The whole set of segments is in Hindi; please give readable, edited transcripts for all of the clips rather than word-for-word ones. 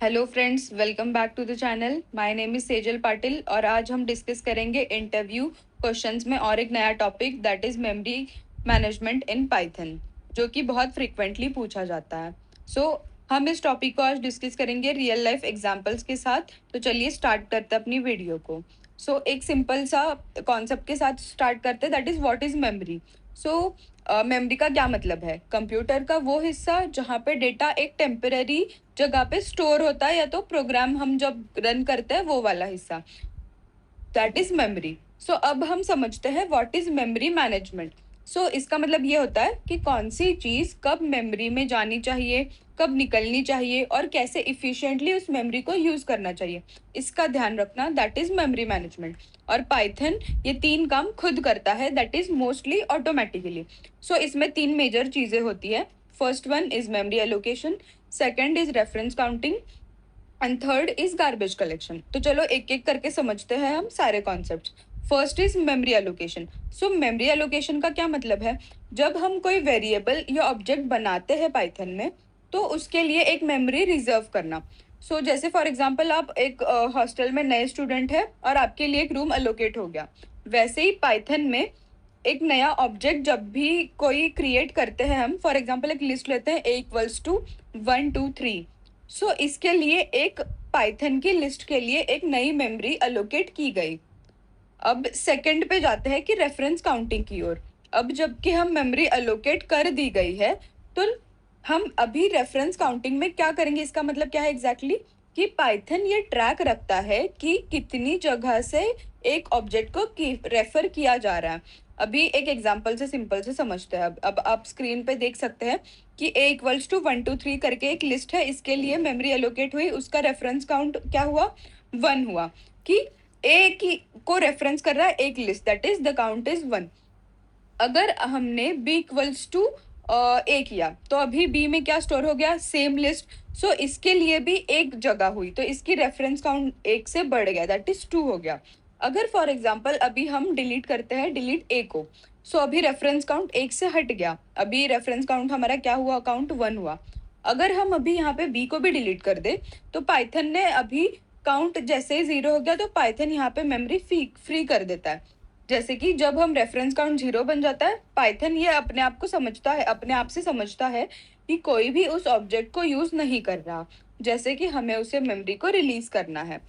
Hello friends, welcome back to the channel. My name is Sejal Patil और आज हम डिस्कस करेंगे इंटरव्यू क्वेश्चंस में और एक नया topic that is memory management in Python, जो कि बहुत फ्रिक्वेंटली पूछा जाता है। हम इस टॉपिक को आज डिस्कस करेंगे रियल लाइफ एग्जांपल्स के साथ। तो चलिए स्टार्ट करते हैं अपनी वीडियो को। एक सिंपल सा कॉन्सेप्ट के साथ स्टार्ट करते हैं, that is what is memory. Memory का क्या मतलब है? कंप्यूटर का वो हिस्सा जहाँ पे डेटा एक टेम्पररी जगह पे स्टोर होता है, या तो प्रोग्राम हम जब रन करते हैं वो वाला हिस्सा, दैट इज मेमोरी। अब हम समझते हैं व्हाट इज मेमोरी मैनेजमेंट। इसका मतलब ये होता है कि कौन सी चीज कब मेमोरी में जानी चाहिए, कब निकलनी चाहिए और कैसे इफिशिएंटली उस मेमोरी को यूज करना चाहिए, इसका ध्यान रखना, दैट इज मेमोरी मैनेजमेंट। और पाइथन ये तीन काम खुद करता है, दैट इज मोस्टली ऑटोमेटिकली। इसमें तीन मेजर चीजें होती है। First one is memory allocation, second is reference counting and third is garbage collection. तो चलो एक एक करके समझते हैं हम सारे concepts. First is memory allocation. Memory allocation का क्या मतलब है? जब हम कोई वेरिएबल या ऑब्जेक्ट बनाते हैं पाइथन में, तो उसके लिए एक मेमोरी रिजर्व करना। जैसे फॉर एग्जांपल आप एक हॉस्टल में नए स्टूडेंट है और आपके लिए एक रूम एलोकेट हो गया, वैसे ही पाइथन में एक नया ऑब्जेक्ट जब भी कोई क्रिएट करते हैं हम, फॉर एग्जांपल एक लिस्ट लेते हैं A=1 2 3। इसके लिए एक पाइथन की लिस्ट के लिए एक नई मेमोरी अलोकेट की गई। अब सेकंड पे जाते हैं कि रेफरेंस काउंटिंग की ओर। अब जबकि हम मेमोरी अलोकेट कर दी गई है, तो हम अभी रेफरेंस काउंटिंग में क्या करेंगे? इसका मतलब क्या है एग्जैक्टली कि पाइथन ये ट्रैक रखता है कि कितनी जगह से एक ऑब्जेक्ट को रेफर किया जा रहा है। अभी एक एग्जांपल से सिंपल से समझते हैं। अब आप स्क्रीन पे देख सकते हैं कि A=1 2 3 करके एक लिस्ट है, इसके लिए मेमोरी एलोकेट हुई, उसका रेफरेंस काउंट क्या हुआ? 1 हुआ। कि ए की को रेफरेंस कर रहा है एक list, that is the count is 1। अगर हमने B=A किया, तो अभी B में क्या स्टोर हो गया? Same list. इसके लिए भी एक जगह हुई, तो इसकी रेफरेंस काउंट 1 से बढ़ गया, दैट इज 2 हो गया। अगर फॉर एग्जाम्पल अभी हम डिलीट करते हैं, डिलीट A को, अभी रेफरेंस काउंट 1 से हट गया, अभी रेफरेंस काउंट हमारा क्या हुआ? काउंट 1 हुआ। अगर हम अभी यहाँ पे B को भी डिलीट कर दे, तो पाइथन ने अभी काउंट जैसे 0 हो गया, तो पाइथन यहाँ पे मेमोरी फ्री कर देता है। जैसे कि जब हम रेफरेंस काउंट 0 बन जाता है, पाइथन ये अपने आप को समझता है, अपने आप से समझता है कि कोई भी उस ऑब्जेक्ट को यूज नहीं कर रहा, जैसे कि हमें उसे मेमोरी को रिलीज करना है।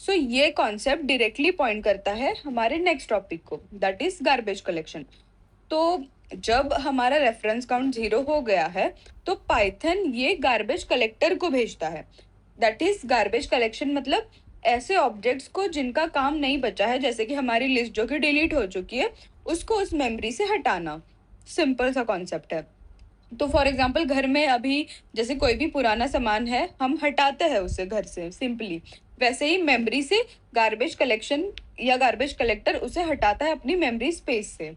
ये कॉन्सेप्ट डायरेक्टली पॉइंट करता है हमारे नेक्स्ट टॉपिक को, दैट इज गार्बेज कलेक्शन। तो जब हमारा रेफरेंस काउंट 0 हो गया है, तो पाइथन ये गार्बेज कलेक्टर को भेजता है। दैट इज गार्बेज कलेक्शन, मतलब ऐसे ऑब्जेक्ट्स को जिनका काम नहीं बचा है, जैसे कि हमारी लिस्ट जो कि डिलीट हो चुकी है, उसको उस मेमोरी से हटाना। सिंपल सा कॉन्सेप्ट है। तो फॉर एग्जाम्पल घर में अभी जैसे कोई भी पुराना सामान है, हम हटाते हैं उसे घर से सिंपली, वैसे ही मेमोरी से गार्बेज कलेक्शन या गार्बेज कलेक्टर उसे हटाता है अपनी मेमोरी स्पेस से।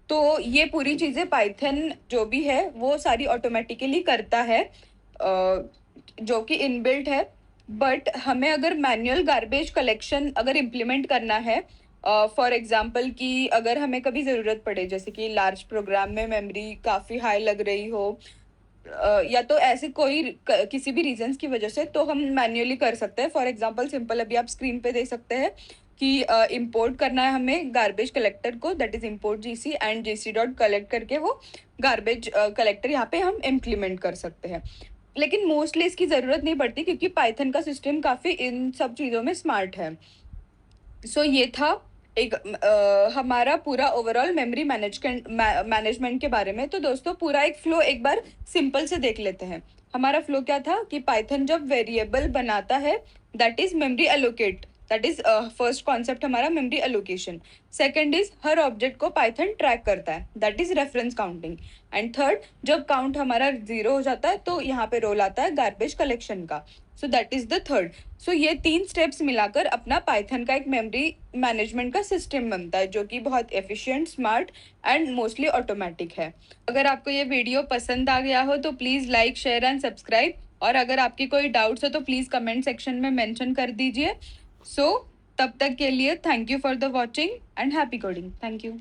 तो ये पूरी चीजें पाइथन जो भी है वो सारी ऑटोमेटिकली करता है, जो कि इनबिल्ट है। बट हमें अगर मैनुअल गार्बेज कलेक्शन अगर इम्प्लीमेंट करना है, फॉर एग्जाम्पल कि अगर हमें कभी ज़रूरत पड़े, जैसे कि लार्ज प्रोग्राम में मेमोरी काफ़ी हाई लग रही हो, या तो ऐसे कोई किसी भी रीजंस की वजह से, तो हम मैन्युअली कर सकते हैं। फॉर एग्जांपल सिंपल अभी आप स्क्रीन पे देख सकते हैं कि इंपोर्ट करना है हमें गार्बेज कलेक्टर को, that is import GC and GC dot collect करके वो गार्बेज कलेक्टर यहाँ पे हम इम्प्लीमेंट कर सकते हैं। लेकिन मोस्टली इसकी ज़रूरत नहीं पड़ती, क्योंकि पाइथन का सिस्टम काफ़ी इन सब चीज़ों में स्मार्ट है। ये था एक हमारा पूरा ओवरऑल मेमोरी मैनेजमेंट के बारे में। तो दोस्तों पूरा एक फ्लो एक बार सिंपल से देख लेते हैं। हमारा फ्लो क्या था कि पाइथन जब वेरिएबल बनाता है, that is memory allocate, that is first concept हमारा मेमोरी एलोकेशन। सेकंड इज हर ऑब्जेक्ट को पाइथन ट्रैक करता है, that is reference counting. And third, जब काउंट हमारा 0 हो जाता है, तो यहाँ पे रोल आता है गार्बेज कलेक्शन का। That is the third. ये 3 स्टेप्स मिलाकर अपना पाइथन का एक मेमोरी मैनेजमेंट का सिस्टम बनता है, जो कि बहुत efficient, smart and mostly automatic है। अगर आपको ये वीडियो पसंद आ गया हो तो please like, share and subscribe, और अगर आपकी कोई डाउट्स हो तो प्लीज़ कमेंट सेक्शन में मेंशन कर दीजिए। तब तक के लिए thank you for the watching and happy coding. Thank you.